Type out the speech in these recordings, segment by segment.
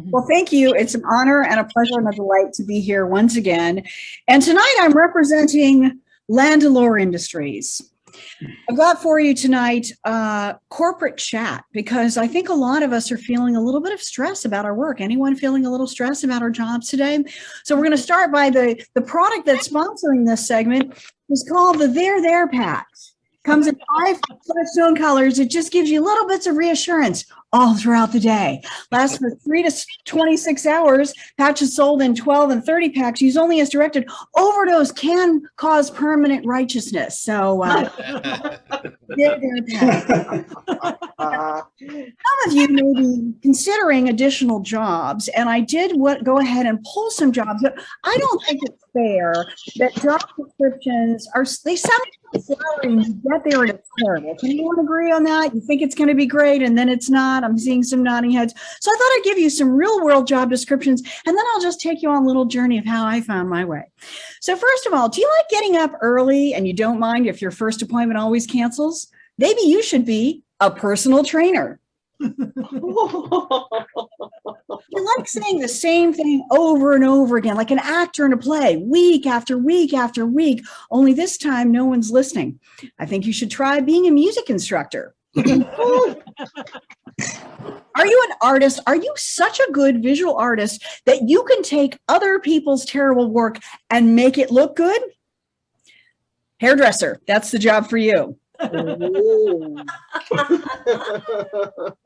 Well, thank you. It's an honor and a pleasure and a delight to be here once again. And tonight I'm representing Landalore Industries. I've got for you tonight corporate chat, because I think a lot of us are feeling a little bit of stress about our work. Anyone feeling a little stress about our jobs today? So we're going to start by the product that's sponsoring this segment is called the There Patch. Comes in 5 Flintstone colors. It just gives you little bits of reassurance all throughout the day. Lasts for 3 to 26 hours. Patches sold in 12 and 30 packs. Use only as directed. Overdose can cause permanent righteousness. So, Patch. Some of you may be considering additional jobs, and I did go ahead and pull some jobs, but I don't think it's fair that job descriptions they sound salary and you get there and it's terrible. Can anyone agree on that? You think it's going to be great and then it's not? I'm seeing some nodding heads. So I thought I'd give you some real world job descriptions, and then I'll just take you on a little journey of how I found my way. So first of all, do you like getting up early and you don't mind if your first appointment always cancels? Maybe you should be a personal trainer. You like saying the same thing over and over again, like an actor in a play, week after week after week, only this time no one's listening. I think you should try being a music instructor. Are you an artist? Are you such a good visual artist that you can take other people's terrible work and make it look good? Hairdresser, that's the job for you. You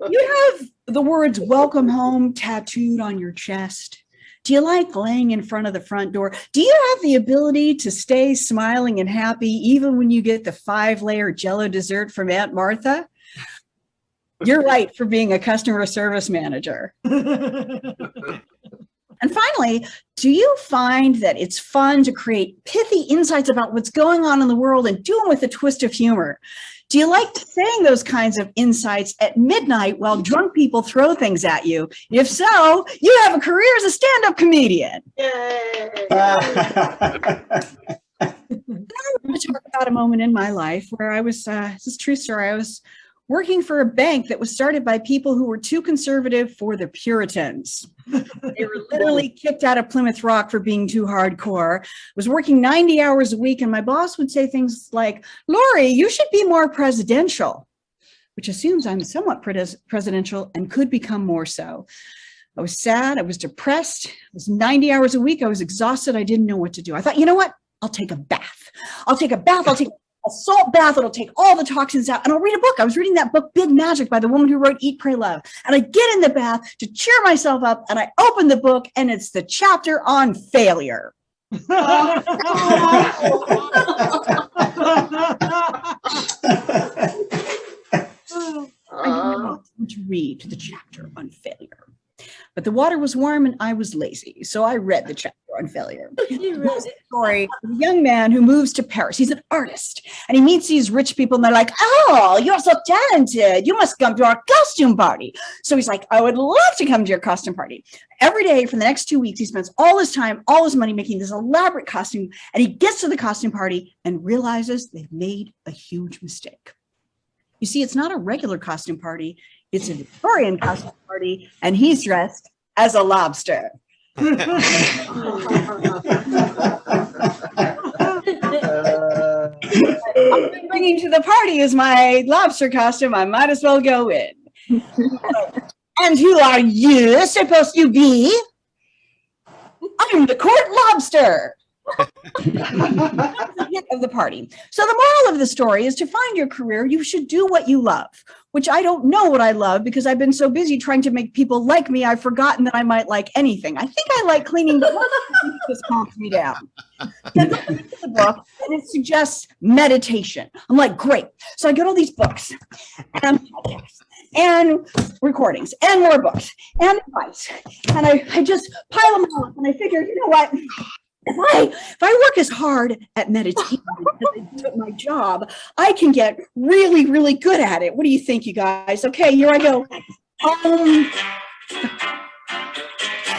have the words "welcome home" tattooed on your chest. Do you like laying in front of the front door? Do you have the ability to stay smiling and happy even when you get the 5-layer Jell-O dessert from Aunt Martha? You're right for being a customer service manager. And finally, do you find that it's fun to create pithy insights about what's going on in the world and do them with a twist of humor? Do you like saying those kinds of insights at midnight while drunk people throw things at you? If so, you have a career as a stand-up comedian. Yay! I want to talk about a moment in my life where I was, this is a true story, I was working for a bank that was started by people who were too conservative for the Puritans. They were literally kicked out of Plymouth Rock for being too hardcore. I was working 90 hours a week, and my boss would say things like, "Lori, you should be more presidential," which assumes I'm somewhat presidential and could become more so. I was sad. I was depressed. It was 90 hours a week. I was exhausted. I didn't know what to do. I thought, you know what? I'll take a bath. I'll take a salt bath. It'll take all the toxins out, and I'll read a book. I was reading that book, Big Magic, by the woman who wrote Eat, Pray, Love. And I get in the bath to cheer myself up, and I open the book, and it's the chapter on failure. I didn't know to read the chapter on failure. But the water was warm and I was lazy, so I read the chapter on failure. It's a story of a young man who moves to Paris. He's an artist, and he meets these rich people, and they're like, "Oh, you're so talented. You must come to our costume party." So he's like, "I would love to come to your costume party." Every day for the next 2 weeks, he spends all his time, all his money making this elaborate costume, and he gets to the costume party and realizes they've made a huge mistake. You see, it's not a regular costume party. It's a Victorian costume party, and he's dressed as a lobster. I'm bringing to the party is my lobster costume. I might as well go in. And who are you supposed to be? I'm the court lobster. The hit of the party. So the moral of the story is to find your career, you should do what you love, which I don't know what I love because I've been so busy trying to make people like me, I've forgotten that I might like anything. I think I like cleaning, but this calms me down. Then I read the book, and it suggests meditation. I'm like, great. So I get all these books and podcasts and recordings and more books and advice. And I just pile them all up, and I figure, you know what? If I work as hard at meditation as I do at my job, I can get really, really good at it. What do you think, you guys? Okay, here I go.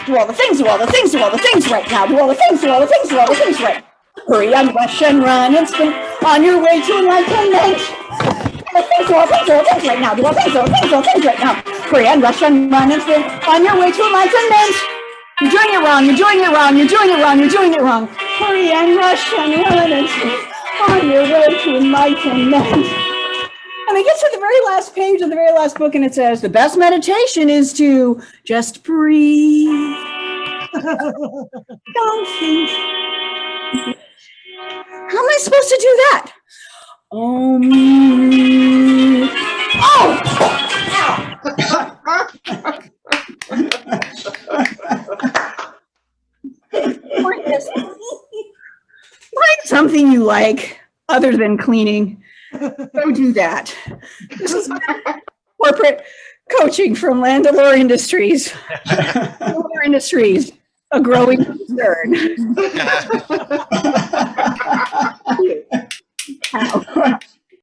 Do all the things, do all the things, do all the things right now. Do all the things, do all the things, do all the things right. Hurry and rush and run and sprint on your way to enlightenment. Do all the things, do all the things right now. Do all the things, do all the things, do all the things right now. Hurry and rush and run and spin on your way to enlightenment. You're doing it wrong. You're doing it wrong. You're doing it wrong. You're doing it wrong. Hurry and rush and run and spin on your way to enlightenment. And I get to the very last page of the very last book, and it says, the best meditation is to just breathe. Don't think. How am I supposed to do that? Oh! Find something you like other than cleaning. Go do that. This is corporate coaching from Landalore Industries. Landalore Industries, a growing concern.